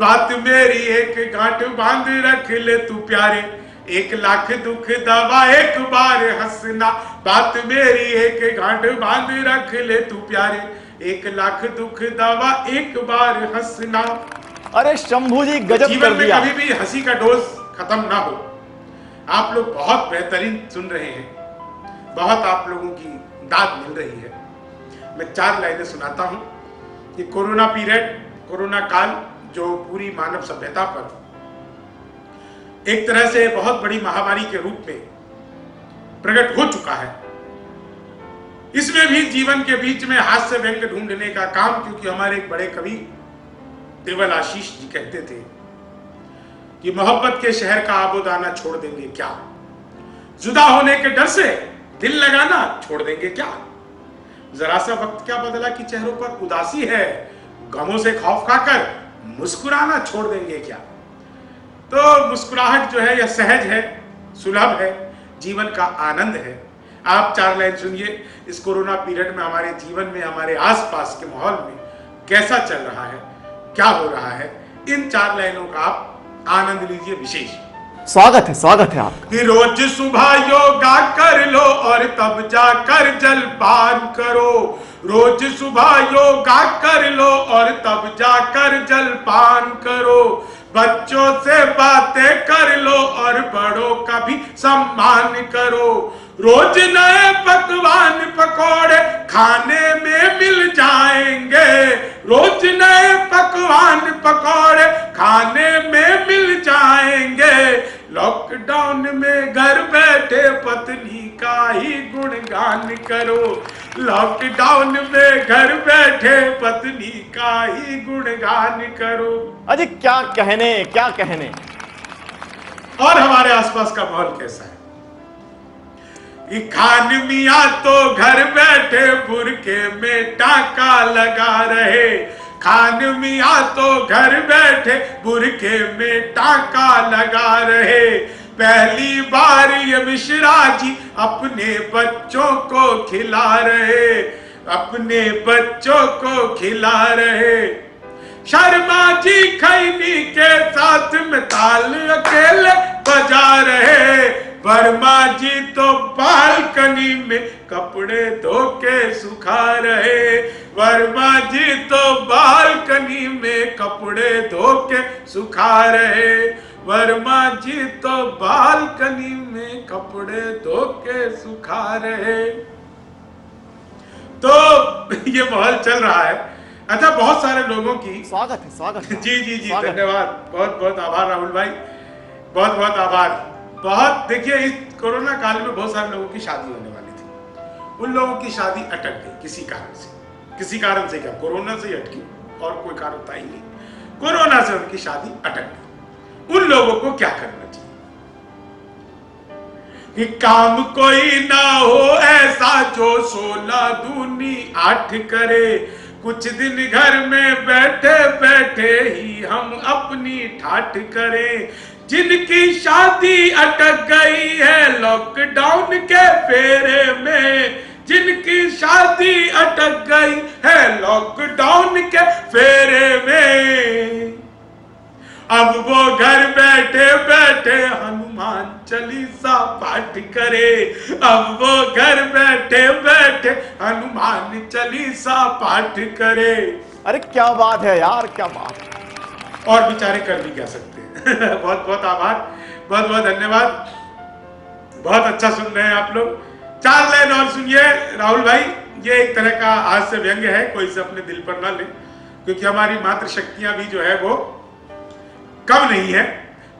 बात मेरी एक गांठ बांध रख ले तू प्यारे, 1 लाख दुख दवा एक बार हंसना। बात मेरी एक गांठ बांध रख ले तू प्यारे, 1 लाख दुख दवा एक बार हंसना। अरे शंभू जी गजब जीवन कर में दिया। कभी भी हंसी का डोज खत्म ना हो। आप लोग बहुत बेहतरीन सुन रहे हैं, बहुत आप लोगों की दाद मिल रही है। मैं 4 लाइनें सुनाता हूं कि कोरोना पीरियड, कोरोना काल जो पूरी मानव सभ्यता पर एक तरह से बहुत बड़ी महामारी के रूप में प्रकट हो चुका है, इसमें भी जीवन के बीच में हास्य व्यंग्य ढूंढने का काम, क्योंकि हमारे एक बड़े कवि देवल आशीष जी कहते थे कि मोहब्बत के शहर का आबोदाना छोड़ देंगे क्या, जुदा होने के डर से दिल लगाना छोड़ देंगे क्या, जरा सा वक्त क्या बदला कि चेहरों पर उदासी है, गमों से खौफ खाकर मुस्कुराना छोड़ देंगे क्या। तो मुस्कुराहट जो है यह सहज है, सुलभ है, जीवन का आनंद है। आप 4 लाइन सुनिए, इस कोरोना पीरियड में हमारे जीवन में, हमारे आसपास के माहौल में कैसा चल रहा है, क्या हो रहा है। इन 4 लाइनों का आप आनंद लीजिए विशेष। स्वागत है आपका। कि रोज सुबह योगा कर लो और तब जाकर जलपान करो, रोज सुबह योगा कर लो और तब जाकर जलपान करो। बच्चों से बातें कर लो और बड़ों का भी सम्मान करो। रोज नए पकवान पकौड़े खाने में मिल जाएंगे, रोज नए पकवान पकौड़े खाने में मिल जाएंगे। लॉकडाउन में घर बैठे पत्नी का ही गुणगान करो, लॉकडाउन में घर बैठे पत्नी का ही गुणगान करो। अजी क्या कहने। और हमारे आसपास का माहौल कैसा है? खान मियां तो घर बैठे बुरके में टाका लगा रहे, खान मियां तो घर बैठे बुरके में टाका लगा रहे। पहली बार ये मिश्रा जी अपने बच्चों को खिला रहे, अपने बच्चों को खिला रहे। शर्मा जी खैनी के साथ में ताल अकेले बजा रहे। वर्मा जी तो बालकनी में कपड़े धो के सुखा रहे। वर्मा जी तो बालकनी में कपड़े धो के सुखा रहे। वर्मा जी तो बालकनी में कपड़े धो के सुखा रहे। तो ये माहौल चल रहा है। अच्छा, बहुत सारे लोगों की स्वागत है। जी जी जी, धन्यवाद, बहुत बहुत आभार राहुल भाई, बहुत बहुत आभार। बहुत देखिए, इस कोरोना काल में बहुत सारे लोगों की शादी होने वाली थी, उन लोगों की शादी अटक गई किसी कारण से। किसी कारण से क्या, कोरोना से ही अटकी, और कोई कारण था ही नहीं। कोरोना से उनकी शादी अटक गई। उन लोगों को क्या करना चाहिए कि काम कोई ना हो ऐसा जो 16 दूनी 8 करे। कुछ दिन घर में बैठे बैठे ही हम अपनी ठाठ करें। जिनकी शादी अटक गई है लॉकडाउन के फेरे में, जिनकी शादी अटक गई है लॉकडाउन के फेरे में, अब वो घर बैठे बैठे हनुमान चालीसा पाठ करे। अब वो घर बैठे बैठे हनुमान चालीसा पाठ करे। अरे क्या बात है यार, क्या बात। और बेचारे कर भी क्या सकते हैं। बहुत बहुत आभार, बहुत बहुत धन्यवाद। बहुत अच्छा सुन रहे हैं आप लोग। 4 लाइन और सुनिए राहुल भाई। ये एक तरह का हास्य व्यंग है, कोई इसे अपने दिल पर ना ले, क्योंकि हमारी मातृ शक्तियां भी जो है वो कम नहीं है।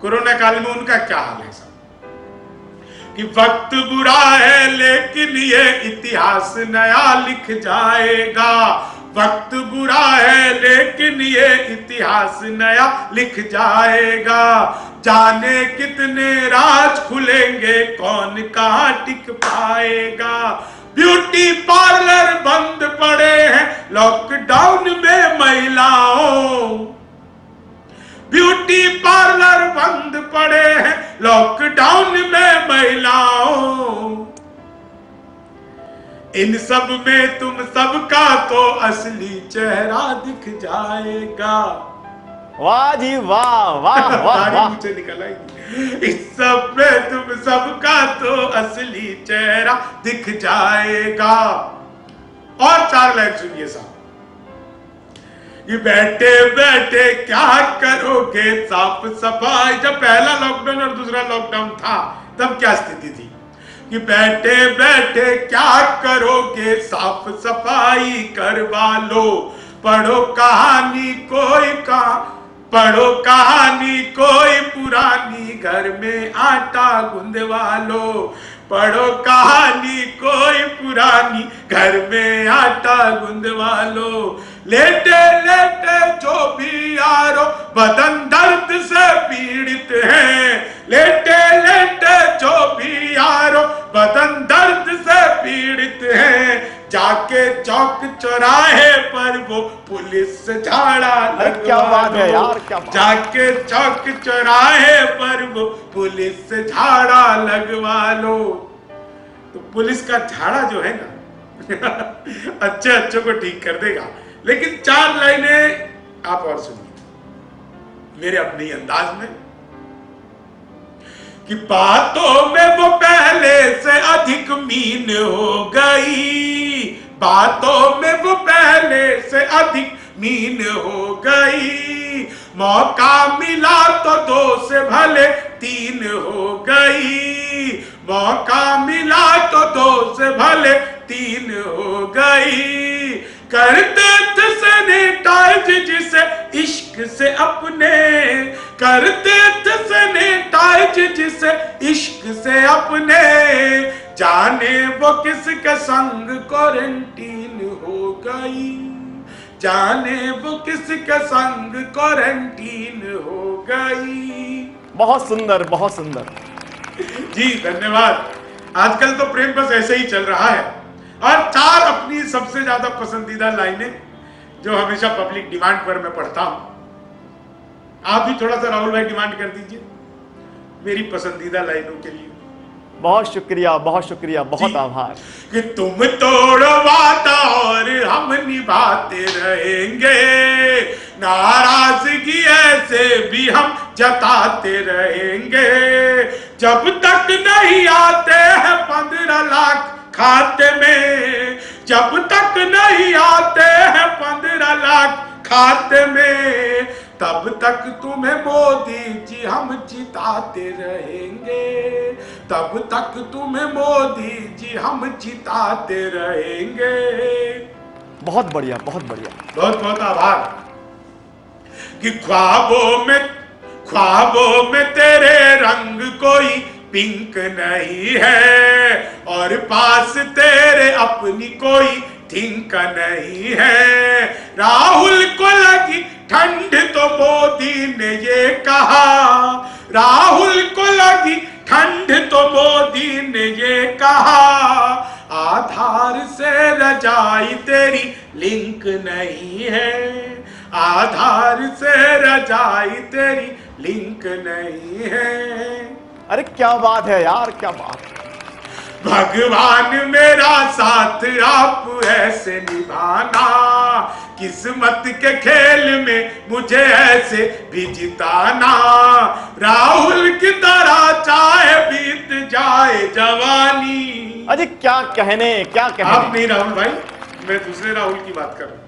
कोरोना काल में उनका क्या हाल है सब कि वक्त बुरा है लेकिन ये इतिहास नया लिख जाएगा। वक्त बुरा है लेकिन ये इतिहास नया लिख जाएगा। जाने कितने राज खुलेंगे, कौन कहां टिक पाएगा। ब्यूटी पार्लर बंद पड़े हैं लॉकडाउन में महिलाओं। ब्यूटी पार्लर बंद पड़े हैं लॉकडाउन में महिलाओं। इन सब में तुम सबका तो असली चेहरा दिख जाएगा। वाह जी वाह, वाह वाह वाह। मुझे निकल आएगी। इस सब में तुम सबका तो असली चेहरा दिख जाएगा। और 4 लाइन सुनिए साहब। ये बैठे बैठे क्या करोगे साफ सफाई। जब पहला लॉकडाउन और दूसरा लॉकडाउन था तब क्या स्थिति थी कि बैठे बैठे क्या करोगे साफ सफाई करवा लो। पढ़ो कहानी कोई पढ़ो कहानी कोई पुरानी, घर में आटा गूंदवा लो। पढ़ो कहानी कोई पुरानी, घर में आटा गूंदवा लो। लेटे लेटे जो भी यारो बदन दर्द से पीड़ित हैं। लेटे लेटे जो भी यारो बदन दर्द से पीड़ित हैं। जाके चौक चौराहे पर वो पुलिस से झाड़ा लगवा क्या बात है यार, क्या बात। जाके चौक चौराहे पर वो पुलिस से झाड़ा लगवा लो। तो पुलिस का झाड़ा जो है ना अच्छे अच्छे को ठीक कर देगा। लेकिन 4 लाइनें आप और सुनिए मेरे अपने ही अंदाज में कि बातों में वो पहले से अधिक मीन हो गई। बातों में वो पहले से अधिक मीन हो गई। मौका मिला तो 2 से भले 3 हो गई। मौका मिला तो 2 से भले 3 हो गई। करते थे सैनिटाइज जिसे इश्क से अपने। करते थे सैनिटाइज जिसे इश्क से अपने। जाने वो किसके संग क्वारंटीन हो गई। जाने वो किसके संग क्वारंटीन हो गई। बहुत सुंदर, बहुत सुंदर जी धन्यवाद। आजकल तो प्रेम बस ऐसे ही चल रहा है। और 4 अपनी सबसे ज्यादा पसंदीदा लाइनें जो हमेशा पब्लिक डिमांड पर मैं पढ़ता हूं। आप भी थोड़ा सा राहुल भाई डिमांड कर दीजिए मेरी पसंदीदा लाइनों के लिए। बहुत शुक्रिया, बहुत शुक्रिया, बहुत आभार। कि तुम तोड़ो वादा और हम निभाते रहेंगे, नाराजगी ऐसे भी हम जताते रहेंगे, जब तक नहीं आते हैं 15 लाख खाते में, जब तक नहीं आते हैं 15 लाख खाते में, तब तक तुम्हें मोदी जी हम जिताते रहेंगे, तब तक तुम्हें मोदी जी हम जिताते रहेंगे। बहुत बढ़िया, बहुत बढ़िया। बहुत बहुत आभार। कि ख्वाबों में तेरे रंग कोई पिंक नहीं है, और पास तेरे अपनी कोई थिंक नहीं है। राहुल को लगी ठंड तो मोदी ने ये कहा, राहुल को लगी ठंड तो मोदी ने ये कहा, आधार से रजाई तेरी लिंक नहीं है, आधार से रजाई तेरी लिंक नहीं है। अरे क्या बात है यार, क्या बात है। भगवान मेरा साथ आप ऐसे निभाना, किस्मत के खेल में मुझे ऐसे भी जिताना, राहुल की तरह चाहे बीत जाए जवानी। अरे क्या कहने, क्या कहने। आप नहीं राहुल भाई, मैं दूसरे राहुल की बात कर रहा हूं।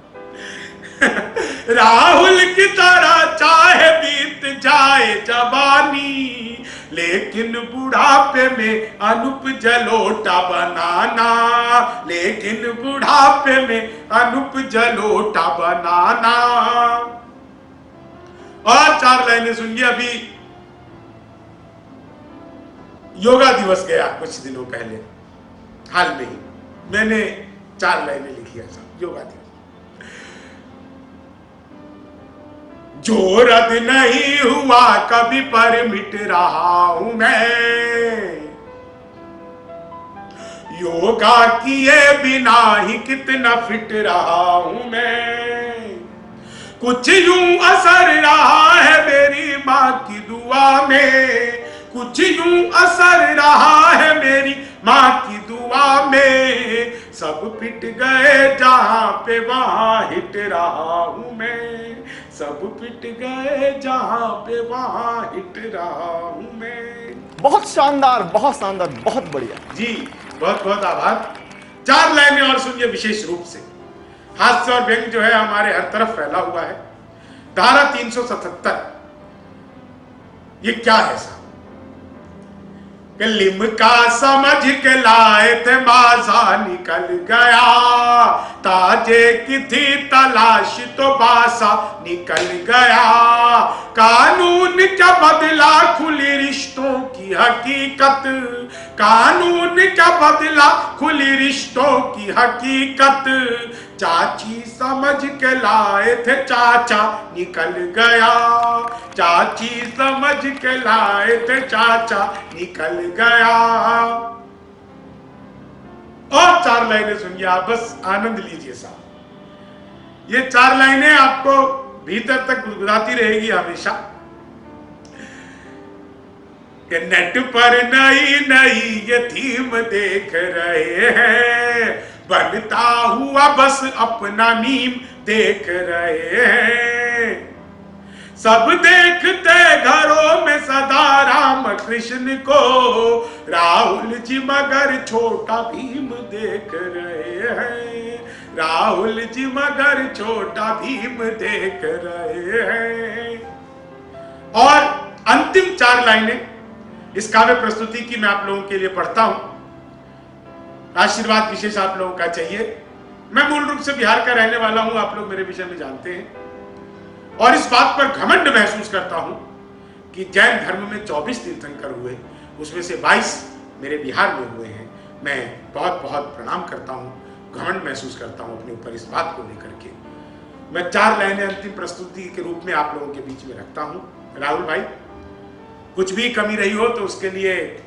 राहुल की तरह चाहे बीत जाए जवानी, लेकिन बुढ़ापे में अनूप जलोटा बनाना, लेकिन बुढ़ापे में अनूप जलोटा बनाना। और 4 लाइनें सुनिए। अभी योगा दिवस गया कुछ दिनों पहले, हाल में ही मैंने 4 लाइनें लिखी है सब योगा दिवस। जो रद्द नहीं हुआ कभी पर मिट रहा हूं मैं, योगा किए बिना ही कितना फिट रहा हूं मैं, कुछ यूं असर रहा है मेरी माँ की दुआ में, कुछ यूं असर रहा है मेरी माँ की दुआ में, सब पिट गए जहां पे वहां हिट रहा हूं मैं, सब पिट गए जहां पे वहां हिट रहा हूं मैं। बहुत शानदार, बहुत शानदार, बहुत बढ़िया जी, बहुत बहुत आभार। 4 लाइनें और सुनिए विशेष रूप से। हास्य और व्यंग जो है हमारे हर तरफ फैला हुआ है। धारा 377 ये क्या है साहब? लिमका समझ के लाए थे बाजा निकल गया, ताजे की थी तलाश तो बासा निकल गया, कानून क्या बदला खुली रिश्तों की हकीकत, कानून क्या बदला खुली रिश्तों की हकीकत, चाची समझ के लाए थे चाचा निकल गया, चाची समझ के लाए थे चाचा निकल गया। और 4 लाइनें सुनिए आप, बस आनंद लीजिए साहब। ये 4 लाइनें आपको भीतर तक गुदगुदाती रहेगी हमेशा। कि नेट पर नई नई ये थीम देख रहे हैं, बनता हुआ बस अपना मीम देख रहे हैं, सब देखते घरों में सदा राम कृष्ण को, राहुल जी मगर छोटा भीम देख रहे हैं, राहुल जी मगर छोटा भीम देख रहे हैं। और अंतिम 4 लाइनें इस काव्य प्रस्तुति की मैं आप लोगों के लिए पढ़ता हूं। आशीर्वाद विशेष आप लोगों का चाहिए। मैं मूल रूप से बिहार का रहने वाला हूं, आप लोग मेरे विषय में जानते हैं, और इस बात पर घमंड महसूस करता हूं कि जैन धर्म में 24 तीर्थंकर हुए, उसमें से 22 मेरे बिहार में हुए हैं। मैं बहुत बहुत प्रणाम करता हूं, घमंड महसूस करता हूं अपने ऊपर इस बात को लेकर के। मैं 4 लाइनें अंतिम प्रस्तुति के रूप में आप लोगों के बीच में रखता हूं। राहुल भाई, कुछ भी कमी रही हो तो उसके लिए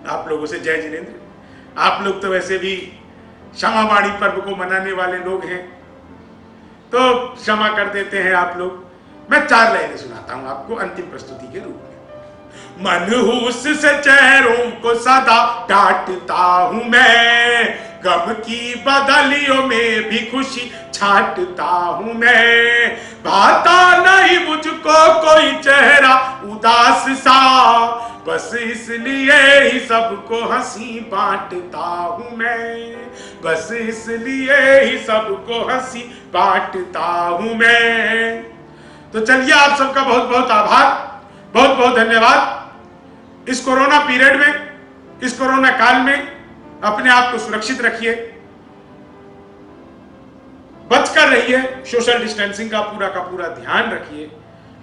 आप लोगों से जय जिनेंद्र। आप लोग तो वैसे भी क्षमावाणी पर्व को मनाने वाले लोग हैं, तो क्षमा कर देते हैं आप लोग। मैं 4 लाइनें सुनाता हूं आपको अंतिम प्रस्तुति के रूप में। मनहूस से चेहरों को सदा डांटता हूं मैं, गम की बदलियों में भी खुशी छांटता हूं मैं। भाता नहीं मुझको कोई चेहरा उदास सा, बस इसलिए ही सबको हंसी बांटता हूं मैं, बस इसलिए ही सबको हंसी बांटता हूं मैं। तो चलिए, आप सबका बहुत बहुत आभार, बहुत बहुत धन्यवाद। इस कोरोना पीरियड में, इस कोरोना काल में अपने आप को सुरक्षित रखिए, बचकर रहिए, सोशल डिस्टेंसिंग का पूरा ध्यान रखिए,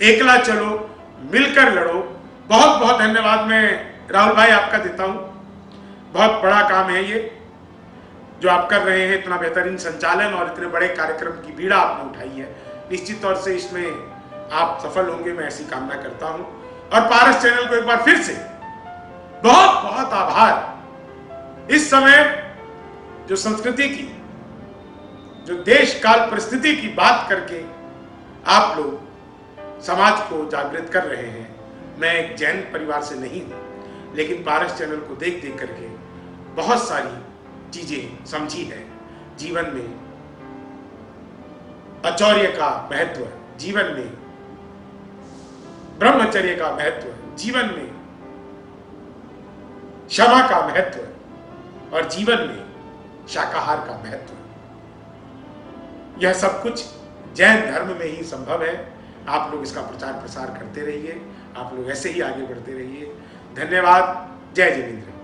एकला चलो, मिलकर लड़ो। बहुत बहुत धन्यवाद मैं राहुल भाई आपका देता हूं। बहुत बड़ा काम है ये जो आप कर रहे हैं, इतना बेहतरीन संचालन और इतने बड़े कार्यक्रम की बीड़ा आपने उठाई है। निश्चित तौर से इसमें आप सफल होंगे, मैं ऐसी कामना करता हूं। और पारस चैनल को एक बार फिर से बहुत बहुत आभार। इस समय जो संस्कृति की, जो देश काल परिस्थिति की बात करके आप लोग समाज को जागृत कर रहे हैं। मैं एक जैन परिवार से नहीं हूं, लेकिन पारस चैनल को देख देख करके बहुत सारी चीजें समझी है। जीवन में आचौर्य का महत्व, जीवन में ब्रह्मचर्य का महत्व, जीवन में क्षमा का महत्व और जीवन में शाकाहार का महत्व। यह सब कुछ जैन धर्म में ही संभव है। आप लोग इसका प्रचार प्रसार करते रहिए, आप लोग ऐसे ही आगे बढ़ते रहिए। धन्यवाद। जय जिनेंद्र।